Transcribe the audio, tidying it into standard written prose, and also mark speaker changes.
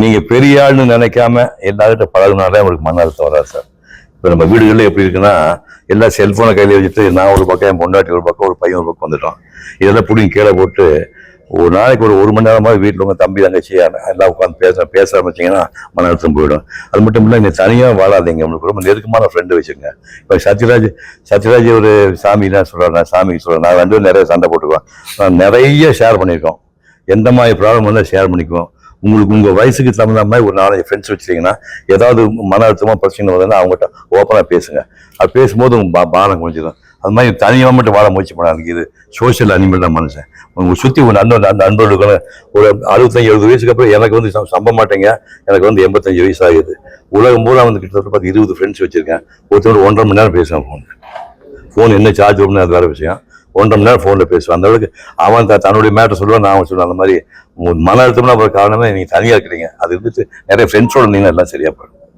Speaker 1: நீங்கள் பெரிய ஆள்னு நினைக்காம எல்லார்கிட்ட பழகுனாலே உங்களுக்கு மன அழுத்தம் வராது சார். இப்போ நம்ம வீடுகளில் எப்படி இருக்குன்னா, எல்லாம் செல்ஃபோனை கையில் வச்சுட்டு நான் ஒரு பக்கம், என் பொண்டாட்டி ஒரு பக்கம், ஒரு பையன் ஒரு பக்கம் வந்துட்டோம். இதெல்லாம் பிடிங்க கீழே போட்டு ஒரு நாளைக்கு ஒரு மணி நேரமாக வீட்டில் உங்கள் தம்பி தங்கச்சி எல்லாம் உட்காந்து பேச ஆரம்பிச்சிங்கன்னா மன அழுத்தம் போயிடும். அது மட்டும் இல்லை, நீங்கள் தனியாக வாழாதீங்க. உங்களுக்கு ரொம்ப நெருக்கமான ஃப்ரெண்டு வச்சுங்க. இப்போ சத்யராஜ் ஒரு சாமிலாம் சொல்கிறார், நான் சாமிக்கு சொல்கிறேன். நான் 2 பேரும் நிறைய சண்டை போட்டுக்குவோம். நான் நிறைய ஷேர் பண்ணியிருக்கோம். எந்த மாதிரி ப்ராப்ளம் வந்தால் ஷேர் பண்ணிக்குவோம். உங்களுக்கு உங்கள் வயசுக்கு தகுந்த மாதிரி ஒரு 4 ஃப்ரெண்ட்ஸ் வச்சுட்டிங்கன்னா, ஏதாவது மன அழுத்தமாக பிரச்சனை வருதுன்னா அவங்ககிட்ட ஓப்பனாக பேசுங்க. அது பேசும்போது உங்கள் பாரம் குறைஞ்சிடும். அது மாதிரி தனியாக மட்டும் வாழ முயற்சி பண்ணாங்க. இது சோஷியல் அனிமல் தான் மனுஷன். உங்கள் சுற்றி ஒரு நண்பர்களுக்கு ஒரு 65-70 வயசுக்கு அப்புறம் எனக்கு வந்து சம்ப மாட்டேங்க. எனக்கு வந்து 85 வயசு ஆகுது. உலகம் பூரா வந்து கிட்டத்தட்ட 20 ஃப்ரெண்ட்ஸ் வச்சுருக்கேன். ஒருத்தர் 1.5 மணி நேரம் பேசுவேன். ஃபோன் என்ன சார்ஜ் வரும்னு அது வேறு விஷயம். 1.5 மணி நேரம் ஃபோனில் பேசுவேன். அந்த அளவுக்கு அவன் தன்னுடைய மேட்டர் சொல்லுவான், நான் அவன் சொல்லுவேன். அந்த மாதிரி மன அழுத்தம்னா ஒரு காரணமே நீங்கள் தனியாக இருக்கிறீங்க. அது இருந்துட்டு நிறைய ஃப்ரெண்ட்ஸோட நீங்கள் எல்லாம் சரியாக போயிடும்.